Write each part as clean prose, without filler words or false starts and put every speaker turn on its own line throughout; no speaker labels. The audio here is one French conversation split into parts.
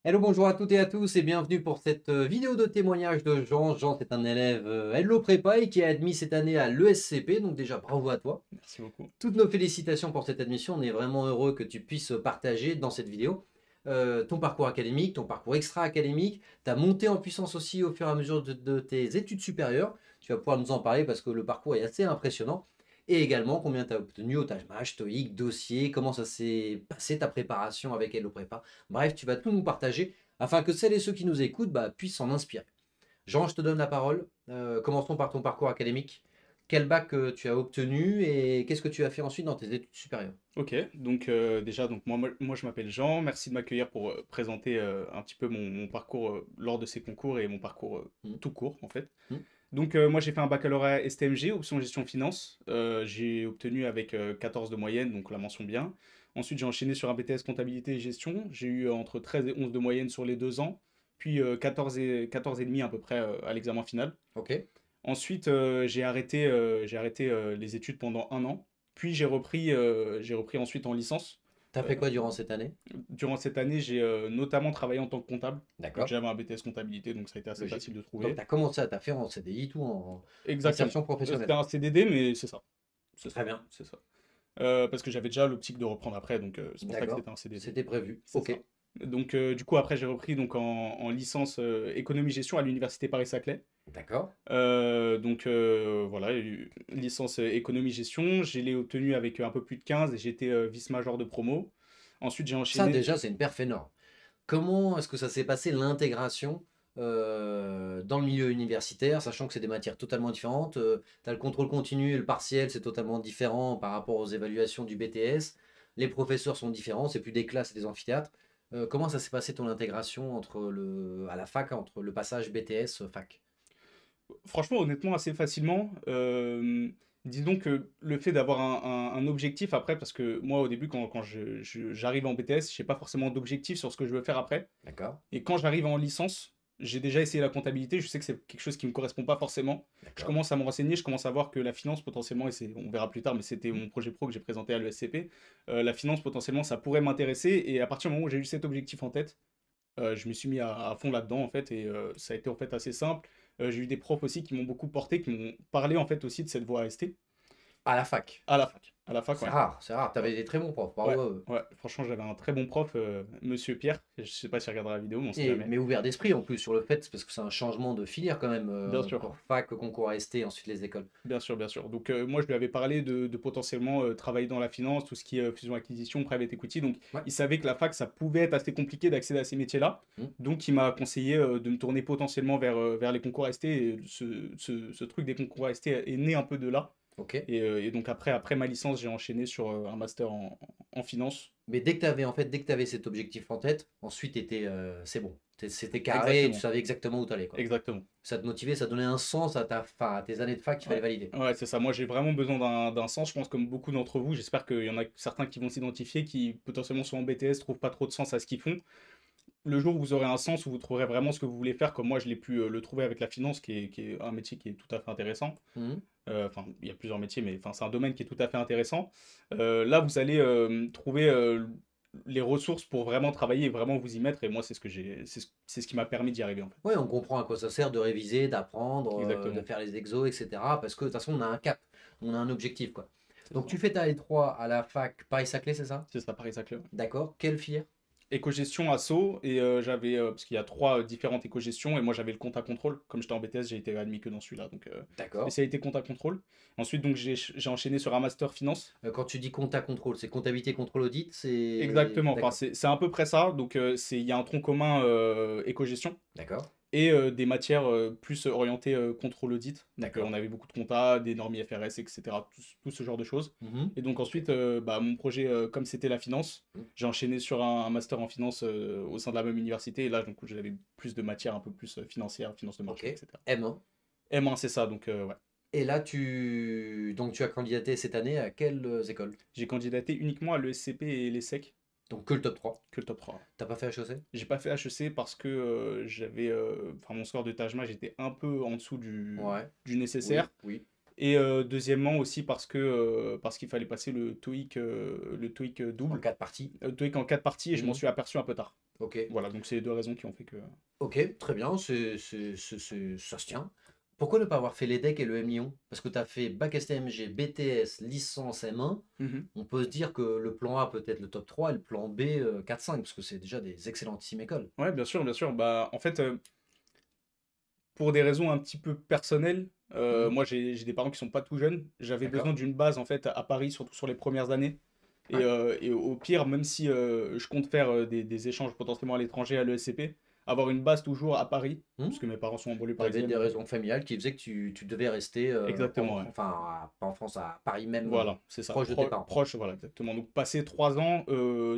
Hello, bonjour à toutes et à tous et bienvenue pour cette vidéo de témoignage de Jean. Jean, c'est un élève Hello Prépa et qui est admis cette année à l'ESCP, donc déjà bravo à toi.
Merci beaucoup.
Toutes nos félicitations pour cette admission, on est vraiment heureux que tu puisses partager dans cette vidéo ton parcours académique, ton parcours extra-académique, ta montée en puissance aussi au fur et à mesure de tes études supérieures. Tu vas pouvoir nous en parler parce que le parcours est assez impressionnant. Et également combien tu as obtenu au TAJMAH, TOEIC, dossier, comment ça s'est passé ta préparation avec Hello Prépa. Bref, tu vas tout nous partager afin que celles et ceux qui nous écoutent puissent s'en inspirer. Jean, je te donne la parole. Commençons par ton parcours académique. Quel bac tu as obtenu et qu'est-ce que tu as fait ensuite dans tes études supérieures?
Ok, donc déjà, donc moi je m'appelle Jean. Merci de m'accueillir pour présenter un petit peu mon parcours lors de ces concours et mon parcours
Hmm.
tout court en fait.
Hmm.
Donc moi j'ai fait un baccalauréat STMG, option gestion finance. J'ai obtenu avec 14 de moyenne, donc la mention bien. Ensuite j'ai enchaîné sur un BTS comptabilité et gestion. J'ai eu entre 13 et 11 de moyenne sur les 2 ans, puis 14 et demi à peu près à l'examen final.
Ok.
Ensuite, j'ai arrêté les études pendant 1 an. Puis j'ai repris ensuite en licence.
Tu as
Euh,
fait quoi durant cette année?
Durant cette année, j'ai notamment travaillé en tant que comptable. Donc
D'accord.
j'avais un BTS comptabilité, donc ça a été assez
Logique.
facile de
Donc
trouver.
tu as commencé à faire en CDI, tout en
Exactement.
insertion
C'était
professionnelle.
un CDD, mais c'est ça. C'est ça.
Très bien.
C'est ça. Parce que j'avais déjà l'optique de reprendre après, donc c'est pour ça que
D'accord.
c'était un CDD.
C'était prévu.
C'est
Ok.
ça. Donc du coup, après, j'ai repris donc, en licence économie-gestion à l'université Paris-Saclay.
D'accord.
Donc voilà, licence économie-gestion, je l'ai obtenue avec un peu plus de 15 et j'étais vice-major de promo. Ensuite, j'ai
Ça
enchaîné.
déjà, c'est une perf énorme. Comment est-ce que ça s'est passé l'intégration dans le milieu universitaire, sachant que c'est des matières totalement différentes. Tu as le contrôle continu et le partiel, c'est totalement différent par rapport aux évaluations du BTS. Les professeurs sont différents, c'est plus des classes et des amphithéâtres. Comment ça s'est passé ton intégration à la fac, entre le passage BTS fac?
Franchement, honnêtement, assez facilement. Disons que le fait d'avoir un objectif après, parce que moi, au début, quand j'arrive en BTS, je n'ai pas forcément d'objectif sur ce que je veux faire après.
D'accord,
Et quand j'arrive en licence, j'ai déjà essayé la comptabilité, je sais que c'est quelque chose qui ne me correspond pas forcément. Je
d'accord.
commence à me renseigner, je commence à voir que la finance potentiellement, et on verra plus tard, mais c'était mon projet pro que j'ai présenté à l'ESCP, la finance potentiellement ça pourrait m'intéresser, et à partir du moment où j'ai eu cet objectif en tête, je me suis mis à fond là-dedans en fait, et ça a été en fait assez simple. J'ai eu des profs aussi qui m'ont beaucoup porté, qui m'ont parlé en fait aussi de cette voie AST,
À la fac.
à la fac. À la fac,
C'est
ouais.
rare, c'est rare. Tu
Ouais.
avais des très bons profs,
Ouais,
bravo à eux.
ouais. Franchement, j'avais un très bon prof, Monsieur Pierre. Je sais pas s'il regardera la vidéo, mais on sait jamais.
Mais ouvert d'esprit en plus sur le fait, parce que c'est un changement de filière quand même,
Bien sûr.
pour fac, concours AST, ensuite les écoles.
Bien sûr, bien sûr. Donc, moi, je lui avais parlé de potentiellement travailler dans la finance, tout ce qui est fusion-acquisition, private equity. Donc,
Ouais.
il savait que la fac, ça pouvait être assez compliqué d'accéder à ces métiers-là.
Mm.
Donc, il m'a conseillé de me tourner potentiellement vers les concours AST. Et ce truc des concours AST est né un peu de là.
Ok.
Et donc, après ma licence, j'ai enchaîné sur un master en finance.
Mais dès que tu avais cet objectif en tête, ensuite c'est bon. C'était carré, et tu
Exactement.
savais exactement où tu allais, quoi.
Exactement.
Ça te motivait, ça donnait un sens à tes années de fac qu'il fallait
Ouais.
valider.
Ouais, c'est ça. Moi, j'ai vraiment besoin d'un sens. Je pense comme beaucoup d'entre vous. J'espère qu'il y en a certains qui vont s'identifier, qui potentiellement sont en BTS, trouvent pas trop de sens à ce qu'ils font. Le jour où vous aurez un sens, où vous trouverez vraiment ce que vous voulez faire, comme moi je l'ai pu le trouver avec la finance, qui est un métier qui est tout à fait intéressant.
Mhm.
Enfin, il y a plusieurs métiers, mais enfin, c'est un domaine qui est tout à fait intéressant. Là, vous allez trouver les ressources pour vraiment travailler et vraiment vous y mettre. Et moi, c'est ce qui m'a permis d'y arriver, en fait.
Ouais, on comprend à quoi ça sert de réviser, d'apprendre, de
Exactement.
faire les exos, etc. Parce que de toute façon, on a un cap, on a un objectif, quoi.
C'est
Donc
ça.
tu fais ta L3 à la fac Paris-Saclay, c'est ça?
C'est ça, Paris-Saclay.
D'accord. Quelle filière?
Éco-gestion, asso, et j'avais, parce qu'il y a trois différentes éco-gestions, et moi j'avais le compte à contrôle. Comme j'étais en BTS, j'ai été admis que dans celui-là, donc
D'accord.
spécialité compte à contrôle. Ensuite, donc j'ai enchaîné sur un master finance.
Quand tu dis compta contrôle, c'est comptabilité, contrôle, audit, c'est...
Exactement, enfin
D'accord.
c'est à peu près ça. Donc il y a un tronc commun éco-gestion
D'accord.
et des matières plus orientées contrôle audit. Donc
D'accord.
on avait beaucoup de compta, des normes IFRS, etc. Tout ce genre de choses.
Mhm.
Et donc
Ok.
ensuite, mon projet, comme c'était la finance,
Mhm.
j'ai enchaîné sur un master en finance au sein de la même université. Et là, donc, j'avais plus de matières un peu plus financières, finance de
Ok.
marché, etc.
M1.
M1, c'est ça, donc ouais.
Et là, donc, tu as candidaté cette année à quelles écoles?
J'ai candidaté uniquement à l'ESCP et l'ESSEC,
Donc que le top 3.
que le top 3.
T'as pas fait HEC?
J'ai pas fait HEC parce que enfin mon score de Tajma, j'étais un peu en dessous
Ouais.
du
Oui,
nécessaire.
oui.
Et deuxièmement aussi parce qu'il fallait passer le TOEIC
En
double,
4 parties.
TOEIC en 4 parties et je m'en
Mhm.
suis aperçu un peu tard.
Ok.
Voilà, donc c'est les deux raisons qui ont fait que.
Ok, très bien, ça se tient. Pourquoi ne pas avoir fait l'EDEC et le M-Lyon? Parce que tu as fait bac STMG, BTS, licence M1.
Mhm.
On peut se dire que le plan A peut être le top 3 et le plan B 4-5, parce que c'est déjà des excellentissimes écoles.
Ouais, bien sûr, bien sûr. Bah, en fait, pour des raisons un petit peu personnelles,
Mhm.
moi j'ai des parents qui sont pas tout jeunes. J'avais besoin
D'accord?
d'une base en fait à Paris, surtout sur les premières années.
Ouais.
Et au pire, même si je compte faire des échanges potentiellement à l'étranger à l'ESCP, avoir une base toujours à Paris, puisque mes parents sont en banlieue
Tu avais
parisienne.
des raisons familiales qui faisaient que tu devais rester
Exactement, ouais.
enfin, pas en France, à Paris même,
Voilà, c'est ça.
proche de tes parents.
Proche, voilà, exactement. Donc passer 3 ans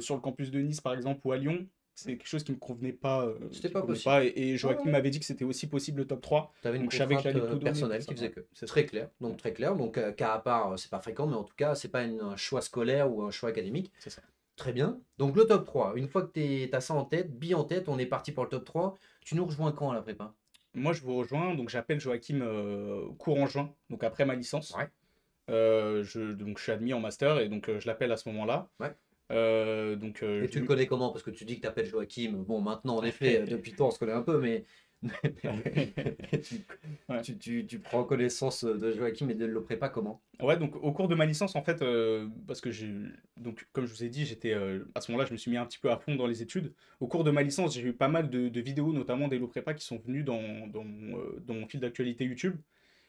sur le campus de Nice, par exemple, ou à Lyon, c'est quelque chose qui me convenait pas,
C'était
qui me
pas
convenait
possible.
pas. Et Joachim m'avait dit que c'était aussi possible le top 3.
Tu avais une
Donc je savais que
contrainte
j'allais tout donner pour
personnelle
ça.
qui faisait
Ouais,
que.
c'est ça.
Très clair. Donc très clair. Donc cas à part, c'est pas fréquent, mais en tout cas, c'est pas un choix scolaire ou un choix académique.
C'est ça.
Très bien. Donc le top 3. Une fois que tu as ça en tête, bille en tête, on est parti pour le top 3. Tu nous rejoins quand à la prépa?
Moi, je vous rejoins. Donc j'appelle Joachim courant juin, donc après ma licence.
Ouais.
Donc je suis admis en master et donc je l'appelle à ce moment-là.
Ouais.
Donc
Et tu le connais comment? Parce que tu dis que tu appelles Joachim. Bon, maintenant, en effet, depuis le temps, on se connaît un peu, mais tu,
Ouais.
tu prends connaissance de Joachim et de le prépa comment?
Ouais, donc au cours de ma licence, en fait, parce que donc comme je vous ai dit, j'étais à ce moment-là, je me suis mis un petit peu à fond dans les études. Au cours de ma licence, j'ai eu pas mal de vidéos, notamment d'Hello Prépa, qui sont venues dans mon fil d'actualité YouTube.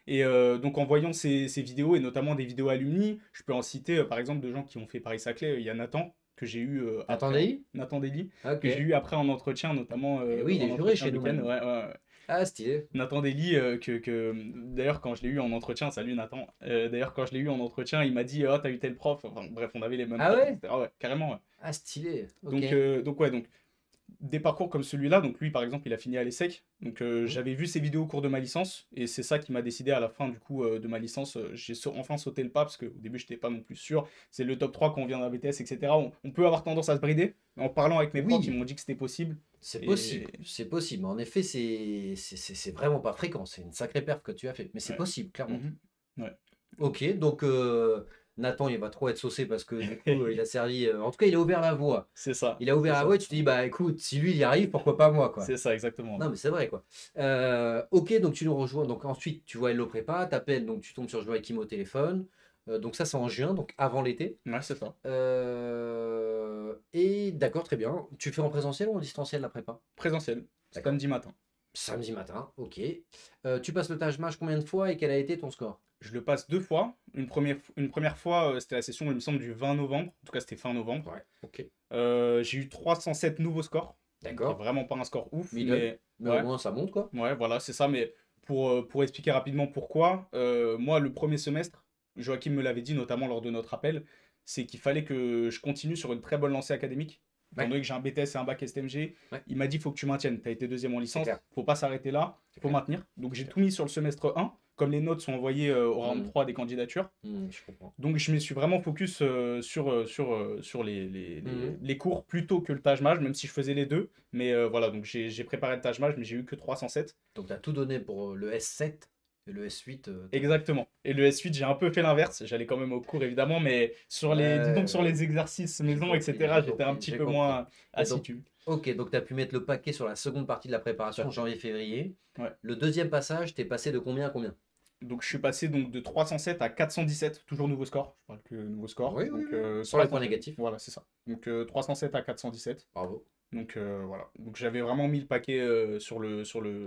Et donc en voyant ces vidéos, et notamment des vidéos alumni, je peux en citer par exemple de gens qui ont fait Paris-Saclay. Il y a Nathan, que j'ai eu
Attendez?
Nathan Dely,
Ok.
que j'ai eu après en entretien, notamment
Et oui, il
en
est juré
entretien
chez
le
nous
week-end.
maintenant.
Ouais, ouais, ouais.
Ah, stylé.
Nathan Dely, d'ailleurs, quand je l'ai eu en entretien, salut Nathan, d'ailleurs, quand je l'ai eu en entretien, il m'a dit, oh, t'as eu tel prof, enfin, bref, on avait les mêmes
Ah
profs,
ouais?
etc. Ouais, carrément, ouais.
Ah, stylé. Ok.
Donc, ouais, donc, des parcours comme celui-là, donc lui, par exemple, il a fini à l'ESSEC, donc
Mhm.
j'avais vu ses vidéos au cours de ma licence, et c'est ça qui m'a décidé à la fin, du coup, de ma licence, enfin sauté le pas, parce qu'au début, j'étais pas non plus sûr, c'est le top 3 quand on vient d'un BTS, etc. On peut avoir tendance à se brider, mais en parlant avec mes profs, ils
Oui,
m'ont dit que c'était possible,
c'est
et
possible. C'est possible. En effet, c'est vraiment pas fréquent. C'est une sacrée perf que tu as fait. Mais c'est
ouais.
possible, clairement.
Mhm. Ouais.
Ok, donc Nathan, il va trop être saucé parce que du coup, il a servi. En tout cas, il a ouvert la voie.
C'est ça,
Il a
c'est
ouvert la
ça.
voie et tu te dis, bah écoute, si lui il y arrive, pourquoi pas moi, quoi.
C'est ça, exactement.
Non, mais c'est vrai, quoi. Ok, donc tu nous rejoins. Donc ensuite, tu vois Hello Prépa, t'appelles, donc tu tombes sur Joachim au téléphone. Donc ça, c'est en juin, donc avant l'été.
Ouais, c'est ça.
Et d'accord, très bien. Tu fais en présentiel ou en distanciel la prépa?
Présentiel,
D'accord.
samedi matin.
Samedi matin, ok. Tu passes le Taj Mahal combien de fois et quel a été ton score?
Je le passe 2 fois. Une première fois, c'était la session, il me semble, du 20 novembre. En tout cas, c'était fin novembre.
Ouais, ok.
J'ai eu 307 nouveaux scores. Donc, qui est
D'accord.
vraiment pas un score ouf.
Middle.
Mais
Mais au
ouais,
moins ça monte, quoi.
ouais, voilà, c'est ça. Mais pour expliquer rapidement pourquoi, moi, le premier semestre, Joachim me l'avait dit, notamment lors de notre appel, c'est qu'il fallait que je continue sur une très bonne lancée académique. Étant
Ouais,
donné que j'ai un BTS et un bac STMG,
ouais,
il m'a dit il faut que tu maintiennes. Tu as été deuxième en
c'est
licence,
clair.
faut pas s'arrêter là,
C'est
faut
clair.
maintenir. Donc
C'est
j'ai
clair.
tout mis sur le semestre 1, comme les notes sont envoyées au round
Hmm,
3 des candidatures.
je comprends.
Donc je me suis vraiment focus sur
Hmm.
les cours plutôt que le Taj Mahal, même si je faisais les deux. Mais voilà, donc j'ai préparé le Taj Mahal, mais j'ai eu que 307.
Donc tu as tout donné pour le S7 et le S8.
Exactement. Et le S8, j'ai un peu fait l'inverse. J'allais quand même au cours, évidemment, mais disons que sur
Ouais,
les exercices
j'ai
maison,
compris,
etc.,
j'ai
j'étais un
compris,
petit
j'ai
peu
compris.
moins
Et donc,
assidu.
ok, donc tu as pu mettre le paquet sur la seconde partie de la
Tout à
préparation,
fait.
janvier-février.
Ouais.
Le deuxième passage, t'es passé de combien à combien?
Donc je suis passé donc de 307 à 417, toujours nouveau score. Je parle que nouveau score.
Oui, oui,
Donc
oui.
sur
Sans
la
les points
partie.
négatifs.
Voilà, c'est ça. Donc 307 à 417.
Bravo.
Donc voilà. Donc j'avais vraiment mis le paquet sur le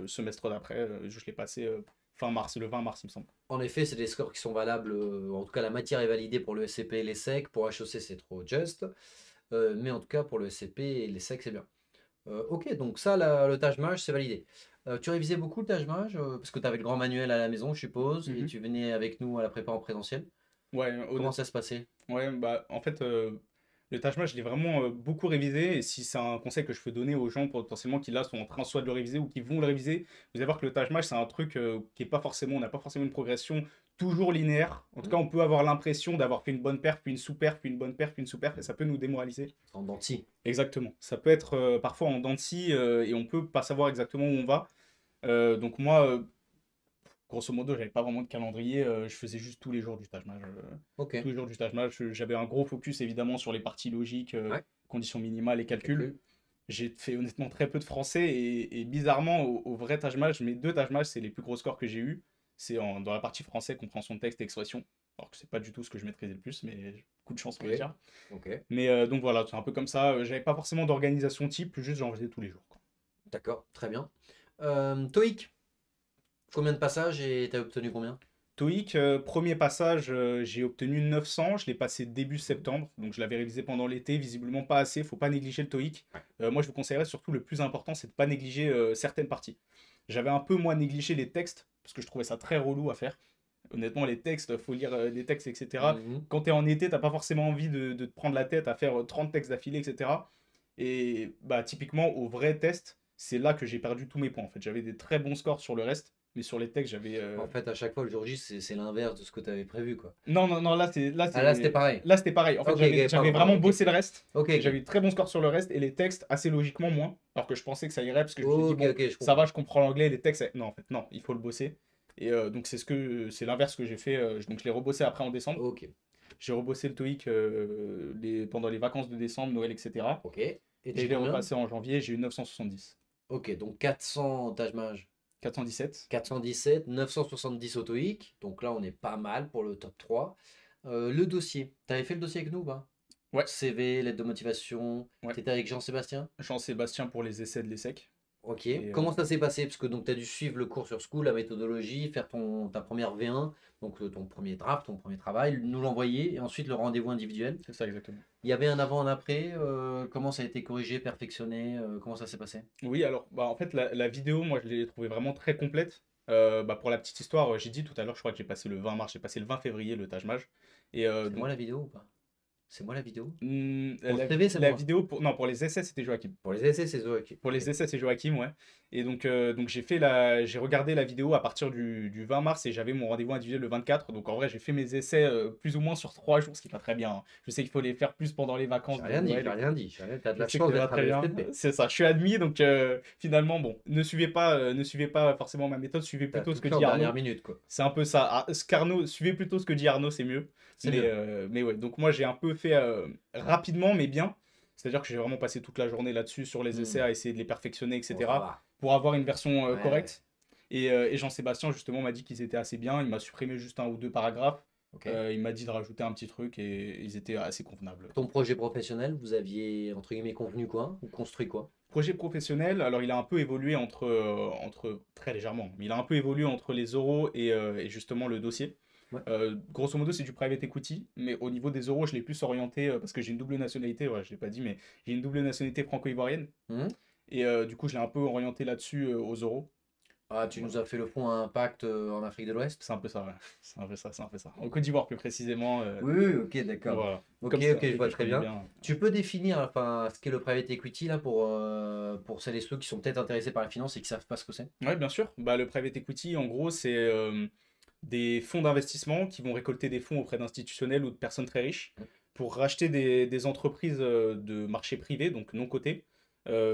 semestre d'après. Je l'ai passé fin mars, le 20 mars, il me semble.
En effet, c'est des scores qui sont valables. En tout cas, la matière est validée pour le SCP et les SEC. Pour HEC, c'est trop juste. Mais en tout cas, pour le SCP et les SEC, c'est bien. Ok, donc ça, le Taj Mahal, c'est validé. Tu révisais beaucoup le Taj Mahal parce que tu avais le grand manuel à la maison, je suppose, et
Mhm.
tu venais avec nous à la prépa en présentiel.
Ouais,
Comment ça se passait?
ouais, bah en fait, le Taj Mahal, je l'ai vraiment beaucoup révisé. Et si c'est un conseil que je peux donner aux gens potentiellement qui là sont en train soit de le réviser ou qui vont le réviser, vous allez voir que le Taj Mahal, c'est un truc qui est pas forcément, on n'a pas forcément une progression toujours linéaire. En tout
Hmm.
cas, on peut avoir l'impression d'avoir fait une bonne perf, puis une sous-perf, puis une bonne perf, puis une sous-perf, et ça peut nous démoraliser.
En denti.
Exactement. Ça peut être parfois en dents de scie et on peut pas savoir exactement où on va. Donc moi, grosso modo, j'avais pas vraiment de calendrier. Je faisais juste tous les jours du Taj Mahal.
Ok.
Tous les jours du Taj Mahal. J'avais un gros focus évidemment sur les parties logiques,
Ouais,
conditions minimales et calculs.
calcul.
J'ai fait honnêtement très peu de français et bizarrement, au vrai Taj Mahal, mes deux Taj Mahal, c'est les plus gros scores que j'ai eu. C'est dans la partie français, compréhension de texte et expression. Alors que c'est pas du tout ce que je maîtrisais le plus, mais coup de chance, on
Ok,
va dire.
ok,
Mais donc voilà, c'est un peu comme ça. J'avais pas forcément d'organisation type, juste j'en faisais tous les jours, quoi.
d'accord, très bien. TOEIC, combien de passages et t'as obtenu combien?
TOEIC, premier passage, j'ai obtenu 900, je l'ai passé début septembre, donc je l'avais révisé pendant l'été, visiblement pas assez, faut pas négliger le TOEIC.
Ouais.
Moi je vous conseillerais surtout le plus important, c'est de pas négliger certaines parties. J'avais un peu moins négligé les textes, parce que je trouvais ça très relou à faire. Honnêtement, les textes, faut lire des textes, etc.
Mhm.
Quand tu es en été, t'as pas forcément envie de te prendre la tête à faire 30 textes d'affilée, etc. Et bah typiquement, au vrai test, c'est là que j'ai perdu tous mes points. En fait, j'avais des très bons scores sur le reste, mais sur les textes, j'avais
En fait, à chaque fois, le jour J, c'est l'inverse de ce que tu avais prévu, quoi.
non, non, non,
Ah, là, c'était pareil.
là, c'était pareil. En fait,
Ok, ok,
j'avais
pardon,
vraiment
ok.
bossé le reste.
Ok,
Et
ok.
j'avais eu très bons scores sur le reste. Et les textes, assez logiquement, moins. Alors que je pensais que ça irait, parce que je me suis dit,
Ok,
bon,
ok, je
ça va,
comprends.
je comprends l'anglais. Les textes, non, en fait, non, il faut le bosser. Et donc, c'est l'inverse que j'ai fait. Donc, je l'ai rebossé après en décembre.
Ok,
J'ai rebossé le TOEIC pendant les vacances de décembre, Noël, etc.
ok. Et t'as
Je
eu
l'ai
combien?
repassé en janvier, j'ai eu 970.
Ok, donc 400 Taj Mahal,
417.
417, 970 au TOEIC. Donc là, on est pas mal pour le top 3. Le dossier. T'avais fait le dossier avec nous, bah?
Ouais,
CV, lettre de motivation.
ouais.
T'étais avec Jean-Sébastien?
Jean-Sébastien pour les essais de l'ESSEC.
Ok.
Et
Comment ça s'est passé? Parce que donc tu as dû suivre le cours sur School, la méthodologie, faire ta première V1, donc ton premier draft, ton premier travail, nous l'envoyer et ensuite le rendez-vous individuel.
c'est ça exactement.
Il y avait un avant, un après. Comment ça a été corrigé, perfectionné? Comment ça s'est passé?
Oui, alors, bah, en fait, la vidéo, moi, je l'ai trouvée vraiment très complète. Bah, pour la petite histoire, j'ai dit tout à l'heure, je crois que j'ai passé le 20 mars, j'ai passé le 20 février le Taj Mahal. Et
C'est moi
donc,
la vidéo ou pas? C'est moi la vidéo? Pour le
la,
CV, c'est
la
moi.
vidéo, non, pour les essais, c'était Joachim.
Pour les essais, c'est Zoé. Ok.
Pour
Ok.
les essais, c'est Joachim, ouais. Et donc j'ai regardé la vidéo à partir du 20 mars et j'avais mon rendez-vous individuel le 24. Donc en vrai, j'ai fait mes essais plus ou moins sur 3 jours, ce qui est pas très bien, hein. Je sais qu'il faut les faire plus pendant les
J'ai
vacances de
rien dit,
Noël,
j'ai rien
etc.
dit. T'as de
Je
la
sais que
chance
c'est pas
d'être à
très bien.
l'ESTP.
C'est ça, je suis admis, donc finalement, bon, ne suivez pas forcément ma méthode, suivez
T'as
plutôt ce
tout
que
fait en
dit
dernière
Arnaud.
minute, quoi.
C'est un peu ça. Suivez plutôt ce que dit Arnaud, c'est mieux.
C'est mieux.
Mais ouais, donc moi j'ai un peu fait rapidement, mais bien. C'est-à-dire que j'ai vraiment passé toute la journée là-dessus sur les essais
Hmm.
à essayer de les perfectionner,
Bon, ça
etc.
va.
pour avoir une version
Ouais, ouais.
correcte. Et Jean-Sébastien, justement, m'a dit qu'ils étaient assez bien. Il m'a supprimé juste un ou deux paragraphes.
Ok.
Il m'a dit de rajouter un petit truc et ils étaient assez convenables.
Ton projet professionnel, vous aviez, entre guillemets, convenu quoi? Ou construit quoi?
Projet professionnel, alors il a un peu évolué très légèrement, mais il a un peu évolué entre les euros et justement le dossier.
Ouais.
Grosso modo, c'est du private equity, mais au niveau des euros, je l'ai plus orienté parce que j'ai une double nationalité, ouais, je l'ai pas dit, mais j'ai une double nationalité franco-ivoirienne.
Mhm.
Et du coup, je l'ai un peu orienté là-dessus aux euros.
Ah, tu nous
Voilà.
as fait le fond à impact en Afrique de l'Ouest?
C'est un peu ça, ouais. C'est un peu ça, c'est un peu ça. En Côte d'Ivoire, plus précisément.
Oui, oui, ok, d'accord.
Voilà.
Ok,
Comme c'est
ok,
un
je
pays
vois
que je
très
connais
bien.
bien.
Tu peux définir enfin, ce qu'est le private equity là pour celles et ceux qui sont peut-être intéressés par la finance et qui savent pas ce que c'est?
Ouais, bien sûr. Bah, le private equity, en gros, c'est des fonds d'investissement qui vont récolter des fonds auprès d'institutionnels ou de personnes très riches pour racheter des entreprises de marché privé, donc non cotées,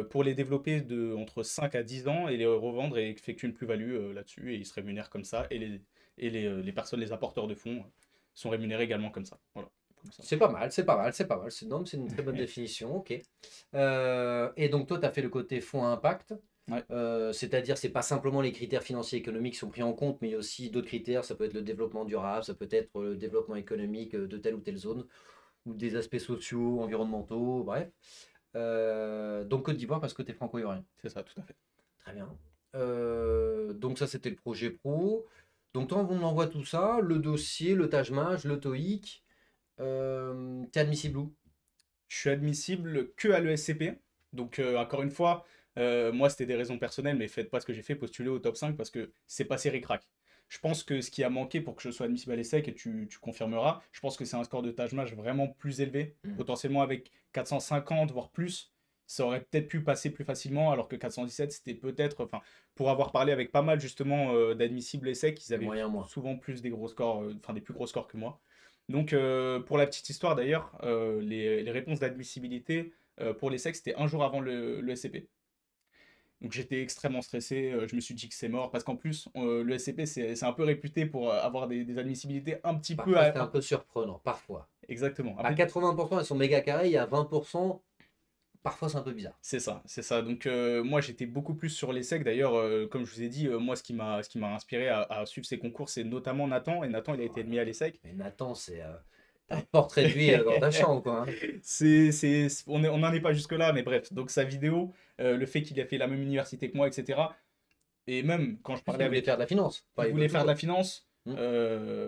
pour les développer entre 5 à 10 ans et les revendre et effectuer une plus-value là-dessus. Et ils se rémunèrent comme ça. Les personnes, les apporteurs de fonds, sont rémunérés également comme ça. Voilà. Comme ça.
C'est pas mal, c'est pas mal, c'est pas mal. Non, mais c'est une très bonne définition, ok. Et donc toi, tu as fait le côté fonds à impact.
Ouais.
C'est-à-dire, c'est pas simplement les critères financiers et économiques qui sont pris en compte, mais il y a aussi d'autres critères. Ça peut être le développement durable, ça peut être le développement économique de telle ou telle zone, ou des aspects sociaux, environnementaux, bref. Donc Côte d'Ivoire parce que tu es franco-ivoirien.
C'est ça, tout à fait.
Très bien. Donc ça, c'était le projet pro. Donc toi, on envoie tout ça, le dossier, le Taj Mahal, le TOEIC. T'es admissible où?
Je suis admissible que à l'ESCP. Donc, encore une fois, moi, c'était des raisons personnelles, mais faites pas ce que j'ai fait, postuler au top 5 parce que c'est passé ric-rac. Je pense que ce qui a manqué pour que je sois admissible à l'ESSEC, et tu confirmeras, je pense que c'est un score de Taj Mahal vraiment plus élevé.
Hmm.
Potentiellement avec 450, voire plus, ça aurait peut-être pu passer plus facilement, alors que 417, c'était peut-être. Enfin, pour avoir parlé avec pas mal justement d'admissibles ESSEC, ils
Les
avaient
moyens, moi.
souvent plus des gros scores, enfin des plus gros scores que moi. Donc, pour la petite histoire d'ailleurs, les réponses d'admissibilité pour les sexes, c'était un jour avant le SCP. Donc j'étais extrêmement stressé, je me suis dit que c'est mort, parce qu'en plus, le SCP, c'est un peu réputé pour avoir des admissibilités un petit peu...
Parfois, c'est un peu surprenant. Parfois.
Exactement.
À 80%, elles sont méga carrées. Il y a 20%. parfois c'est un peu bizarre.
C'est ça, c'est ça. Donc moi j'étais beaucoup plus sur les secs. D'ailleurs, comme je vous ai dit, moi ce qui m'a inspiré à suivre ces concours, c'est notamment Nathan. Et Nathan, il a
Oh
été
là
admis à
là.
l'ESSEC.
Mais Nathan, c'est t'as un portrait de lui dans ta chambre, quoi. Hein.
On n'en est pas jusque-là, mais bref. Donc sa vidéo, le fait qu'il ait fait la même université que moi, etc. Et même quand je
En plus,
parlais
il voulait
avec...
faire de la finance.
Il
Enfin, il veut
voulait faire de la
toujours.
finance.
Hmm.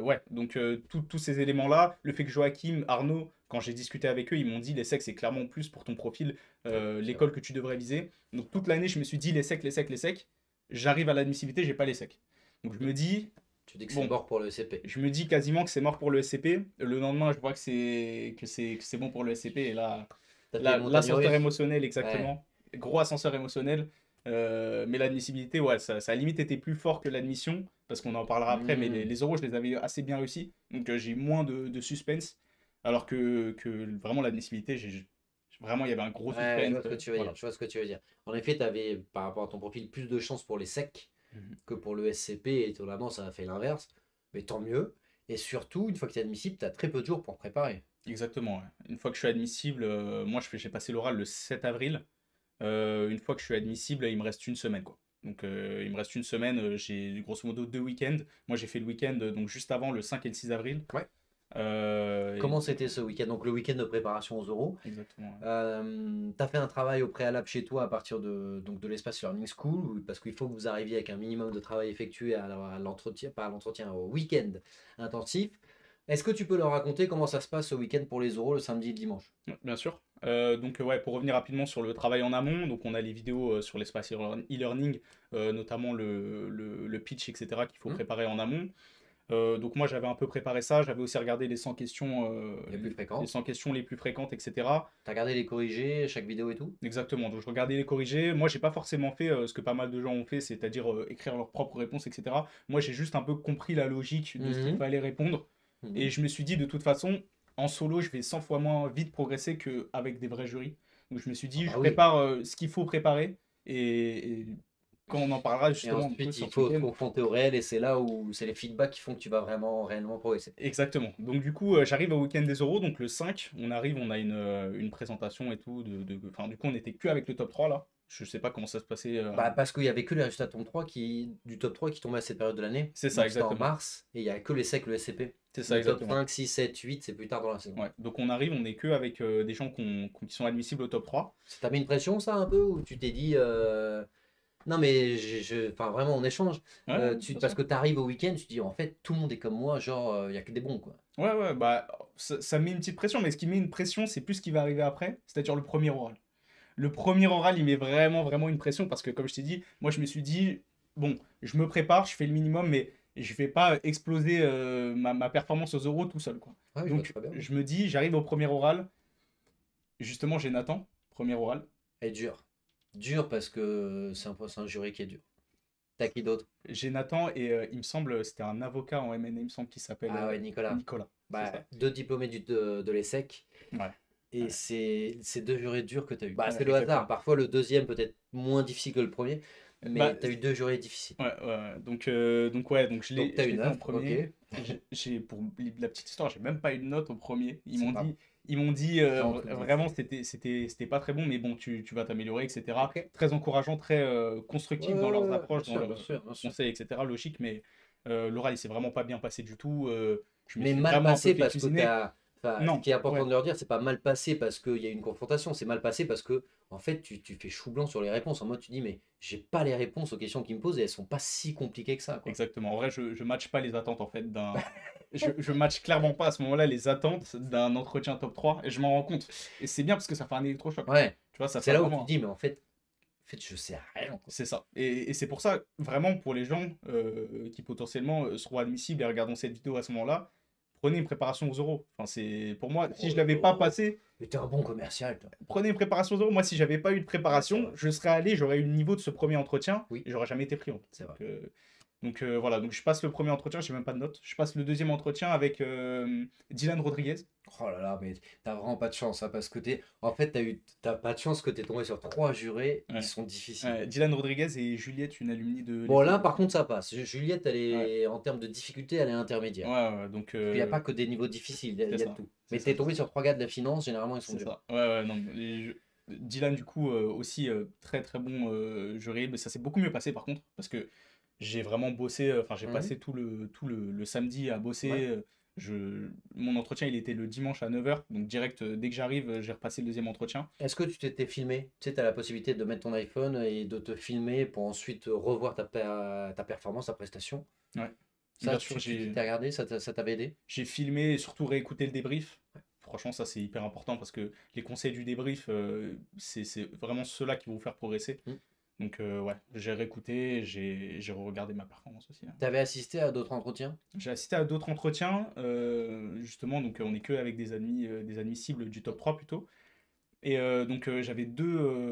Ouais, donc tous ces éléments-là, le fait que Joachim, Arnaud, quand j'ai discuté avec eux, ils m'ont dit l'ESSEC c'est clairement plus pour ton profil,
Ouais, c'est vrai.
l'école que tu devrais viser. Donc toute l'année, je me suis dit l'ESSEC, l'ESSEC, l'ESSEC. J'arrive à l'admissibilité, j'ai pas l'ESSEC. Donc je me dis,
Tu dis que c'est
bon,
mort pour le SCP.
je me dis quasiment que c'est mort pour le SCP. Le lendemain, je vois que c'est bon pour le SCP. Et là,
T'as fait une montagne
l'ascenseur
russe.
émotionnel,
Ouais.
exactement. Gros ascenseur émotionnel. Mais l'admissibilité, ouais, ça a limite été plus fort que l'admission. Parce qu'on en parlera après. Mais
Hmm.
les euros, je les avais assez bien réussi. Donc j'ai moins de suspense. Alors que vraiment, l'admissibilité, vraiment, il y avait un gros
Ouais, je
suspense.
vois ce que tu veux dire.
Voilà.
Je vois ce que tu veux dire. En effet, tu avais, par rapport à ton profil, plus de chances pour les secs
Mhm.
que pour le SCP. Et étonnamment, ça a fait l'inverse. Mais tant mieux. Et surtout, une fois que tu es admissible, tu as très peu de jours pour préparer.
Exactement, ouais. Une fois que je suis admissible, moi j'ai passé l'oral le 7 avril. Une fois que je suis admissible, il me reste une semaine, quoi. Donc il me reste une semaine, j'ai grosso modo 2 week-ends. Moi j'ai fait le week-end donc juste avant le 5 et le 6 avril.
Ouais.
Et
Comment c'était ce week-end? Donc, le week-end de préparation aux euros.
exactement, ouais.
Tu as fait un travail au préalable chez toi à partir de l'espace Learning School, parce qu'il faut que vous arriviez avec un minimum de travail effectué à l'entretien, pas à l'entretien, au week-end intensif. Est-ce que tu peux leur raconter comment ça se passe ce week-end pour les euros le samedi et le dimanche?
Ouais, bien sûr. Donc ouais, pour revenir rapidement sur le travail en amont, donc on a les vidéos sur l'espace e-learning, notamment le pitch, etc. qu'il faut
Hmm.
préparer en amont. Donc moi j'avais un peu préparé ça, j'avais aussi regardé
Les plus
les
fréquentes.
100 questions les plus fréquentes, etc.
T'as regardé les corrigés, chaque vidéo et tout?
Exactement, donc je regardais les corrigés. Moi j'ai pas forcément fait ce que pas mal de gens ont fait, c'est-à-dire écrire leurs propres réponses, etc. Moi j'ai juste un peu compris la logique de ce qu'il
Mhm.
fallait répondre. Et
Mhm.
je me suis dit de toute façon, en solo je vais 100 fois moins vite progresser qu'avec des vrais jurys. Donc je me suis
Ah
dit je
bah oui.
prépare ce qu'il faut préparer. Et quand on en parlera
Et
justement un peu
ensuite, il
sur ce
faut te
week-end.
confronter au réel, et c'est là où c'est les feedbacks qui font que tu vas vraiment réellement progresser.
Exactement. Donc du coup, j'arrive au week-end des euros, donc le 5, on arrive, on a une présentation et tout. Enfin, du coup, on était que avec le top 3 là. Je sais pas comment ça se passait.
Bah, parce qu'il y avait que les résultats du top 3 qui tombaient à cette période de l'année.
C'est ça,
Donc c'était en
exactement.
mars, et il y a que les secs, le SCP.
C'est ça,
Le top
exactement.
5, 6, 7, 8, c'est plus tard dans la saison.
Ouais. Donc on arrive, on est que avec des gens qui sont admissibles au top 3.
Ça t'a mis une pression, ça, un peu, ou tu t'es dit, non, mais enfin, vraiment, on échange.
Ouais, ouais, bien
Parce
sûr.
que tu arrives au week-end, tu te dis, en fait, tout le monde est comme moi, genre, il y a que des bons, quoi.
Ouais, ouais, bah ça met une petite pression, mais ce qui met une pression, c'est plus ce qui va arriver après, c'est-à-dire le premier oral. Le premier oral, il met vraiment, vraiment une pression parce que, comme je t'ai dit, moi je me suis dit, bon, je me prépare, je fais le minimum, mais je vais pas exploser ma performance aux euros tout seul, quoi.
Ah oui, je vois
Donc,
très bien.
je me dis, j'arrive au premier oral, justement, j'ai Nathan, premier oral.
Et dur. Dur parce que c'est un jury qui est dur. T'as qui d'autre?
J'ai Nathan et il me semble, c'était un avocat en M&A, il me semble, qui s'appelle
Ah ouais, Nicolas.
Nicolas, c'est
Bah,
ça.
deux diplômés de l'ESSEC.
Ouais,
Et
ouais,
c'est deux jurés durs que tu as eu. Bah,
ouais,
c'est le hasard.
exactement.
Parfois, le deuxième peut-être moins difficile que le premier,
Bah,
mais tu as eu deux jurés difficiles.
ouais, ouais, ouais. Donc ouais, donc
Donc, tu as
je
eu
l'ai fait en
9, ok.
premier. Pour la petite histoire, j'ai même pas eu de note au premier.
C'est pas.
Ils m'ont dit
Non, tout le monde.
vraiment c'était pas très bon, mais bon, tu vas t'améliorer, etc.
Ok.
Très encourageant, très
Ouais,
constructif dans
ouais,
leurs
ouais, bien
approches, dans
sûr, bien
leurs
sûr, bien sûr.
conseils, etc. Logique, mais l'oral, il s'est vraiment pas bien passé du tout. Je me
Mais
suis
mal
vraiment un peu
passé
fait
parce que
cuisiner.
t'as. Enfin, ce
Non,
qui est important
ouais,
de leur dire, c'est pas mal passé parce qu'il y a eu une confrontation, c'est mal passé parce que, en fait, tu fais chou blanc sur les réponses. En mode, tu dis, mais j'ai pas les réponses aux questions qu'ils me posent et elles sont pas si compliquées que ça, quoi.
exactement. En vrai, je match pas les attentes en fait d'un. Je match clairement pas à ce moment-là les attentes d'un entretien top 3 et je m'en rends compte. Et c'est bien parce que ça fait un électrochoc.
Ouais.
Tu vois, ça
C'est
fait
là où tu te
vraiment.
dis, mais en fait, je sais rien, quoi.
C'est ça. Et c'est pour ça, vraiment, pour les gens qui potentiellement seront admissibles et regarderont cette vidéo à ce moment-là, prenez une préparation aux euros. Enfin, c'est pour moi, si
Oh
je
là
l'avais pas
là.
passé,
Mais t'es un bon commercial, toi.
prenez une préparation aux euros. Moi, si j'avais pas eu de
Ouais, c'est
préparation,
vrai.
je serais allé, j'aurais eu le niveau de ce premier entretien
Oui,
et j'aurais jamais été pris en
c'est
fait.
vrai.
Donc voilà, donc je passe le premier entretien, j'ai même pas de notes. Je passe le deuxième entretien avec Dylan Rodriguez.
Oh là là, mais t'as vraiment pas de chance, hein, parce que en fait, t'as pas de chance que t'es tombé sur trois jurés qui
Ouais.
sont difficiles.
Dylan Rodriguez et Juliette, une alumni de
Bon, là,
l'ESSEC.
par contre, ça passe. Juliette, elle
Ouais,
est, en termes de difficulté, elle est
ouais,
intermédiaire.
ouais, donc
Parce qu'il n'y a pas que des niveaux difficiles, il
c'est
y a de
ça,
tout.
c'est
Mais
ça,
t'es
c'est
tombé
ça.
sur trois gars de la finance, généralement, ils sont
C'est
durs.
ça. Ouais, ouais, non. Dylan, du coup, aussi très très bon jury, mais ça s'est beaucoup mieux passé par contre, parce que j'ai vraiment bossé, enfin j'ai
Mhm.
passé le samedi à
Ouais.
bosser. Mon entretien, il était le dimanche à 9h, donc direct, dès que j'arrive, j'ai repassé le deuxième entretien.
Est-ce que tu t'étais filmé? Tu sais, tu as la possibilité de mettre ton iPhone et de te filmer pour ensuite revoir ta performance, ta prestation.
Ouais.
Ça,
Bien sûr,
tu t'es regardé, ça t'avait aidé?
j'ai filmé et surtout réécouté le débrief. Franchement, ça c'est hyper important parce que les conseils du débrief, c'est vraiment ceux-là qui vont vous faire progresser.
Mm.
Donc ouais, j'ai réécouté, j'ai regardé ma performance aussi, hein.
T'avais assisté à d'autres entretiens?
J'ai assisté à d'autres entretiens, justement, donc on est que avec des admissibles du top 3 plutôt. Et donc j'avais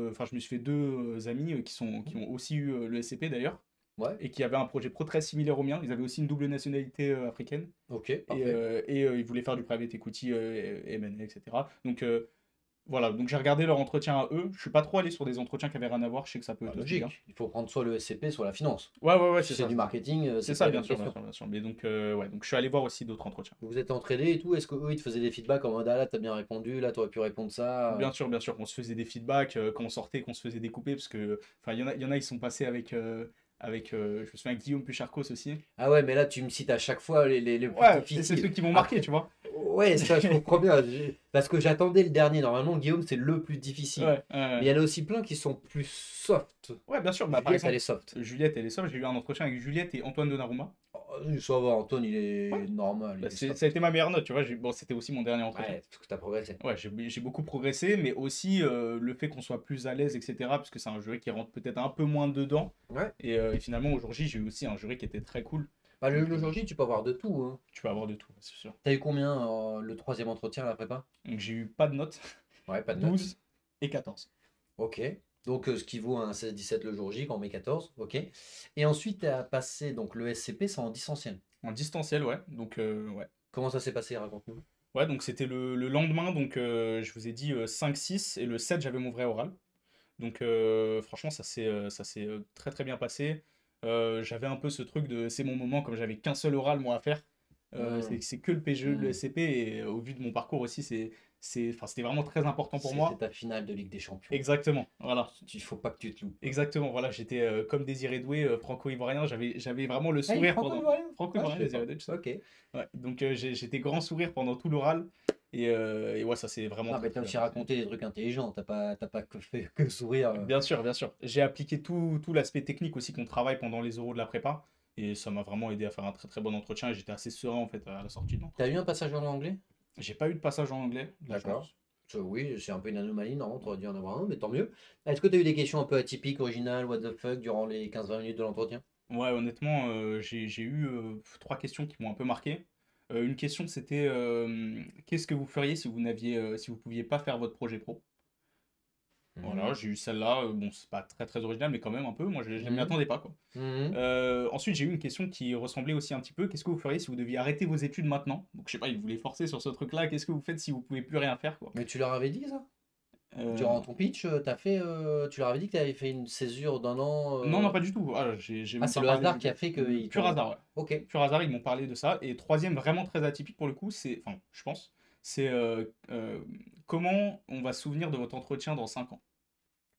enfin je me suis fait deux amis qui ont aussi eu le SCP d'ailleurs,
Ouais,
et qui avaient un projet pro très similaire au mien. Ils avaient aussi une double nationalité africaine.
ok, parfait.
Ils voulaient faire du private equity, M&A, etc. Donc voilà, donc j'ai regardé leur entretien à eux. Je suis pas trop allé sur des entretiens qui avaient rien à voir, je sais que ça peut
Bah,
être aussi bien.
logique, il faut prendre soit le SCP, soit la finance.
Ouais,
Si
c'est
c'est
ça,
du
c'est ça.
marketing,
C'est
c'est pas
ça,
les
bien
mêmes
sûr, bien
questions.
sûr, bien sûr. Mais donc, ouais, donc je suis allé voir aussi d'autres entretiens.
Vous êtes entraînés et tout, est-ce qu'eux, ils te faisaient des feedbacks en mode ah là, t'as bien répondu, là, t'aurais pu répondre ça.
Bien sûr, on se faisait des feedbacks quand on sortait, qu'on se faisait découper, parce que, enfin, il y en a, ils sont passés je me souviens, avec Guillaume Pucharcos aussi.
Ah ouais, mais là, tu me cites à chaque fois les plus
Ouais, et c'est
difficiles.
ceux qui m'ont marqué,
Après,
tu vois.
ouais, ça, je comprends bien. Parce que j'attendais le dernier. Normalement, Guillaume, c'est le plus difficile.
Ouais,
Mais il y en a aussi plein qui sont plus soft.
ouais, bien sûr. Bah, par
Juliette, elle
exemple,
est soft.
Juliette, elle est somme. J'ai eu un entretien avec Juliette et Antoine Donnarumma.
Oh, ça va, Antoine, il
Ouais,
est normal,
bah,
il est
ça a
soft.
été ma meilleure note, tu vois. Bon, c'était aussi mon dernier entretien.
Ouais, parce que t'as progressé.
Ouais, j'ai beaucoup progressé, mais aussi le fait qu'on soit plus à l'aise, etc. Parce que c'est un jury qui rentre peut-être un peu moins dedans.
Ouais.
Et finalement, aujourd'hui, j'ai eu aussi un jury qui était très cool.
Bah,
Donc,
le jour J, tu peux avoir de tout, hein.
tu vas avoir de tout, c'est sûr.
T'as eu combien le troisième entretien à la prépa?
Donc, j'ai eu pas de notes,
Ouais, pas de notes.
12 et 14.
Ok. Donc, ce qui vaut un 16-17 le jour J, quand on met 14. Ok. Et ensuite, tu as passé donc, le SCP, c'est en distanciel.
En distanciel, ouais. Donc, ouais.
Comment ça s'est passé? Raconte-nous.
Ouais, donc c'était le lendemain, donc je vous ai dit 5-6, et le 7, j'avais mon vrai oral. Donc franchement, ça s'est très très bien passé. J'avais un peu ce truc de c'est mon moment, comme j'avais qu'un seul oral moi à faire.
Hmm.
C'est que le PGE de
Hmm.
l'ESCP, et au vu de mon parcours aussi, enfin, c'était vraiment très important pour
C'était
moi.
ta finale de Ligue des Champions.
Exactement, voilà.
Il faut pas que tu te loupes.
Exactement, voilà, j'étais comme Désiré Doué, franco-ivoirien, j'avais vraiment le
Ah, il est
sourire pendant.
franco-ivoirien? Ah, je
Franco-ivoirien,
sais
Désiré
pas.
Doué, tu sais.
Ok.
Ouais, donc j'étais grand sourire pendant tout l'oral, et ouais, ça s'est vraiment
Non,
très
mais t'as
très bien
aussi
passé.
raconté des trucs intelligents. T'as pas que fait que sourire.
Bien sûr, bien sûr. J'ai appliqué tout l'aspect technique aussi qu'on travaille pendant les euros de la prépa. Et ça m'a vraiment aidé à faire un très très bon entretien. Et j'étais assez serein en fait à la sortie de
T'as eu
l'entretien.
un passage en anglais?
J'ai pas eu de passage en anglais, de la
D'accord.
chance.
Oui, c'est un peu une anomalie, non? T'aurais dû en avoir un, mais tant mieux. Est-ce que t'as eu des questions un peu atypiques, originales, what the fuck, durant les 15-20 minutes de l'entretien?
Ouais, honnêtement, j'ai eu trois questions qui m'ont un peu marqué. Une question c'était qu'est-ce que vous feriez si si vous pouviez pas faire votre projet pro? Voilà,
Mhm.
j'ai eu celle-là. Bon, c'est pas très très original, mais quand même un peu. Moi, je m'y
Mhm.
attendais pas, quoi.
Mhm.
Ensuite, j'ai eu une question qui ressemblait aussi un petit peu. Qu'est-ce que vous feriez si vous deviez arrêter vos études maintenant? Donc, je sais pas, ils voulaient forcer sur ce truc-là. Qu'est-ce que vous faites si vous pouvez plus rien faire, quoi?
Mais tu leur avais dit ça?
Euh,
Durant ton pitch, tu leur avais dit que tu avais fait une césure d'un an.
Non, non, pas du tout. Ah, j'ai
Ah,
même
c'est
pas
le
parlé
hasard
du
qui a
tout.
fait qu'ils
Pur
t'ont.
hasard, ouais.
Ok.
Pur hasard, ils m'ont parlé de ça. Et troisième, vraiment très atypique pour le coup, enfin, je pense, c'est comment on va se souvenir de votre entretien dans 5 ans?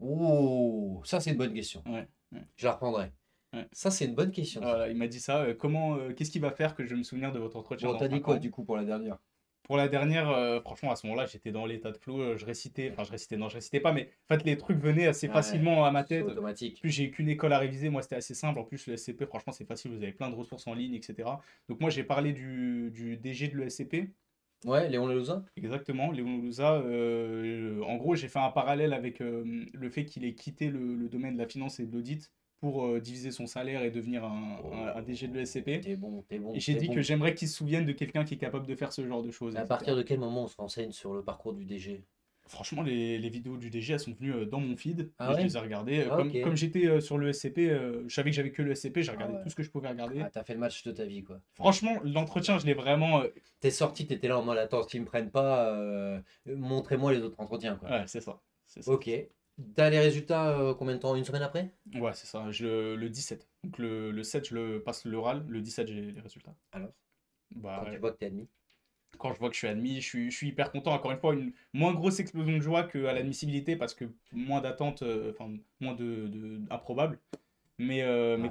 Oh, ça c'est une bonne question.
Ouais, ouais,
Je la reprendrai.
ouais.
Ça c'est une bonne question, ça.
Voilà, il m'a dit ça. Qu'est-ce qui va faire que je vais me souvenir de votre entretien
Bon,
dans
t'as dit
5
quoi
ans?
du coup pour la dernière?
Pour la dernière, franchement, à ce moment-là, j'étais dans l'état de flow. Je récitais, enfin, non, je récitais pas, mais en fait, les trucs venaient assez
Ouais,
facilement à ma
c'est
tête. En
automatique.
plus, j'ai eu qu'une école à réviser. Moi, c'était assez simple. En plus, le SCP, franchement, c'est facile. Vous avez plein de ressources en ligne, etc. Donc, moi, j'ai parlé du DG de l'ESCP.
Ouais, Léon Lelouza?
Exactement, Léon Louza. En gros, j'ai fait un parallèle avec le fait qu'il ait quitté le domaine de la finance et de l'audit pour diviser son salaire et devenir un DG de
Oh,
l'ESCP.
t'es bon, t'es
Et
bon,
j'ai
t'es
dit que
bon.
j'aimerais qu'il se souvienne de quelqu'un qui est capable de faire ce genre de choses,
À partir
etc.
de quel moment on se renseigne sur le parcours du DG?
Franchement, les vidéos du DG, elles sont venues dans mon feed
Ah
et je
ouais?
les ai regardées.
Ah ok.
Comme j'étais sur le SCP, je savais que j'avais que le SCP, j'ai
Ah
regardé
ouais.
tout ce que je pouvais regarder.
Ah, t'as fait le match de ta vie, quoi.
Franchement, l'entretien, je l'ai vraiment.
T'es sorti, t'étais là en mode attends, s'ils me prennent pas, montrez-moi les autres entretiens, quoi.
Ouais, c'est ça. C'est ça,
Ok.
c'est ça.
T'as les résultats combien de temps? Une semaine après?
Ouais, c'est ça. Le 17. Donc le 7, je le passe l'oral. Le 17, j'ai les résultats.
Alors,
Bah,
quand tu vois que t'es admis.
quand je vois que je suis admis, je suis hyper content. Encore une fois, une moins grosse explosion de joie qu'à l'admissibilité parce que moins d'attentes, enfin, moins improbable. Mais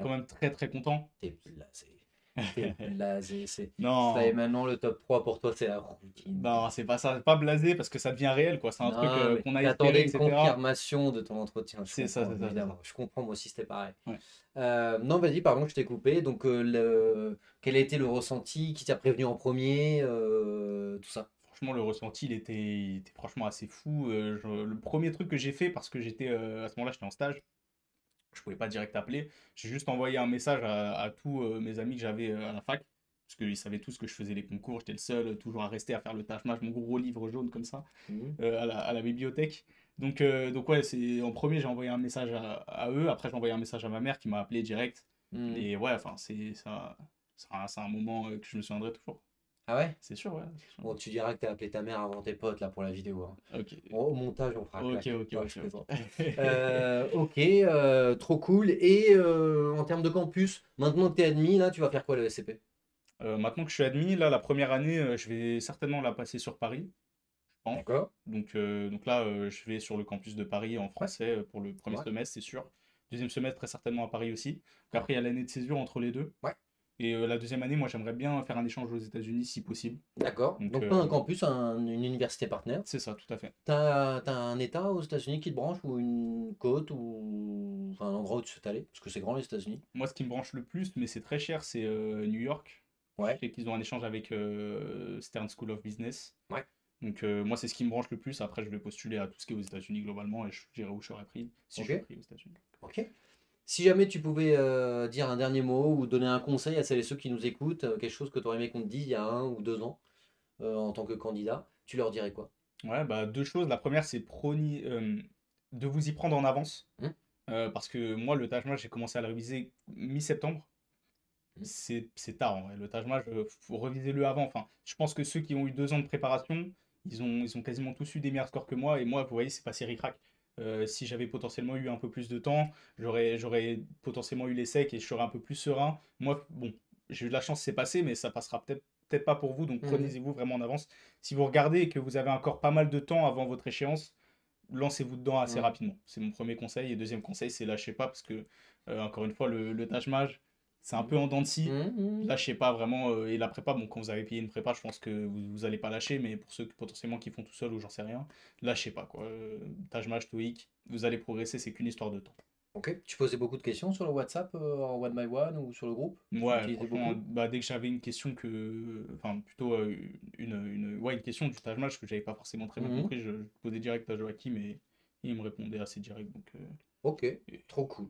quand
Ouais,
même très très content.
t'es blasé. T'es blasé. Ça est
Non,
maintenant le top 3 pour toi, c'est la routine.
non, c'est pas ça, c'est pas blasé parce que ça devient réel, quoi. C'est un truc
Non, mais
qu'on a espéré,
t'attendais une
etc.
confirmation de ton entretien, je
C'est ça,
comprends,
c'est ça, c'est ça.
évidemment. Je comprends, moi aussi, c'était pareil.
Ouais.
Non, vas-y, pardon, je t'ai coupé. Donc, quel a été le ressenti? Qui t'a prévenu en premier? Tout ça.
Franchement, le ressenti, il était franchement assez fou. Le premier truc que j'ai fait, parce que à ce moment-là, j'étais en stage, je pouvais pas direct appeler. J'ai juste envoyé un message à tous mes amis que j'avais à la fac, parce qu'ils savaient tous que je faisais les concours. J'étais le seul toujours à rester à faire le tâche-mâche, mon gros livre jaune comme ça,
Mhm.
à la bibliothèque. Donc ouais, en premier, j'ai envoyé un message à eux. Après, j'ai envoyé un message à ma mère qui m'a appelé direct.
Mhm.
Et ouais, enfin, c'est un moment que je me souviendrai toujours.
Ah ouais?
C'est sûr, ouais. C'est sûr.
Bon, tu diras que t'as appelé ta mère avant tes potes, là, pour la vidéo, hein.
Ok,
Bon, au montage, on fera un
ok,
clac.
ok,
Non,
ok,
je
ok.
plaisante. Ok, trop cool. Et en termes de campus, maintenant que t'es admis, là, tu vas faire quoi le SCP?
Maintenant que je suis admis, là, la première année, je vais certainement la passer sur Paris, je pense.
D'accord?
Donc là, je vais sur le campus de Paris en
Ouais,
français pour le premier
ouais,
semestre, c'est sûr. Deuxième semestre, très certainement à Paris aussi. Donc
ouais,
après, il y a l'année de césure entre les deux.
ouais.
Et la deuxième année, moi, j'aimerais bien faire un échange aux États-Unis si possible.
D'accord.
Donc
Donc, pas un campus, une université partenaire.
c'est ça, tout à fait.
T'as un état aux États-Unis qui te branche ou une côte ou enfin, un endroit où tu souhaites aller? Parce que c'est grand les États-Unis.
Moi, ce qui me branche le plus, mais c'est très cher, c'est New York. Je
Ouais,
sais qu'ils ont un échange avec Stern School of Business.
ouais,
Donc moi, c'est ce qui me branche le plus. Après, je vais postuler à tout ce qui est aux États-Unis globalement et je dirai où je serai pris, si je
ok,
suis pris aux États-Unis.
ok. Si jamais tu pouvais dire un dernier mot ou donner un conseil à celles et ceux qui nous écoutent, quelque chose que tu aurais aimé qu'on te dise il y a 1 ou 2 ans en tant que candidat, tu leur dirais quoi?
Ouais, bah deux choses. La première, c'est de vous y prendre en avance.
Hum,
Parce que moi, le Taj Mahal, j'ai commencé à le réviser mi-septembre.
hum,
C'est tard, en vrai. Le Taj Mahal, faut reviser le avant. Enfin, je pense que ceux qui ont eu 2 ans de préparation, ils ont quasiment tous eu des meilleurs scores que moi. Et moi, vous voyez, c'est passé ric-rac. Si j'avais potentiellement eu un peu plus de temps, j'aurais potentiellement eu les secs et je serais un peu plus serein. Moi, bon, j'ai eu de la chance, c'est passé, mais ça passera peut-être pas pour vous. Donc
hum,
prenez-vous vraiment en avance. Si vous regardez et que vous avez encore pas mal de temps avant votre échéance, lancez-vous dedans assez
hum,
rapidement. C'est mon premier conseil. Et deuxième conseil, c'est lâchez pas parce que, encore une fois, le Taj Mahal, c'est un
hum,
peu en dents de scie.
hum, hum.
Lâchez pas vraiment. Et la prépa, bon, quand vous avez payé une prépa, je pense que vous allez pas lâcher. Mais pour ceux potentiellement qui font tout seul ou j'en sais rien, lâchez pas quoi. Taj Mahal, TOEIC, vous allez progresser, c'est qu'une histoire de temps.
Ok. Tu posais beaucoup de questions sur le WhatsApp en one by one ou sur le groupe? Tu
Ouais,
l'utilisais
franchement,
beaucoup?
bah, dès que j'avais une question enfin plutôt ouais, une question du Taj Mahal que j'avais pas forcément très bien
Mhm.
compris, je posais direct à Joachim et il me répondait assez direct. Donc,
Ok,
et-
trop cool.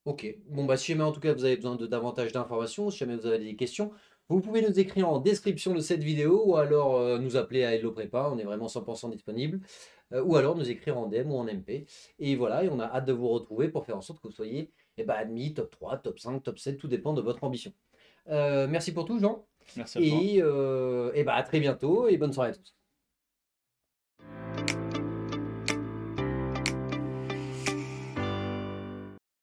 Ok. Bon, bah, si jamais en tout cas vous avez besoin de davantage d'informations, si jamais vous avez des questions, vous pouvez nous écrire en description de cette vidéo ou alors nous appeler à Hello Prépa, on est vraiment 100% disponible. Ou alors nous écrire en DM ou en MP. Et voilà, et on a hâte de vous retrouver pour faire en sorte que vous soyez admis top 3, top 5, top 7, tout dépend de votre ambition. Merci pour tout, Jean.
merci à toi.
Et à très bientôt et bonne soirée à tous.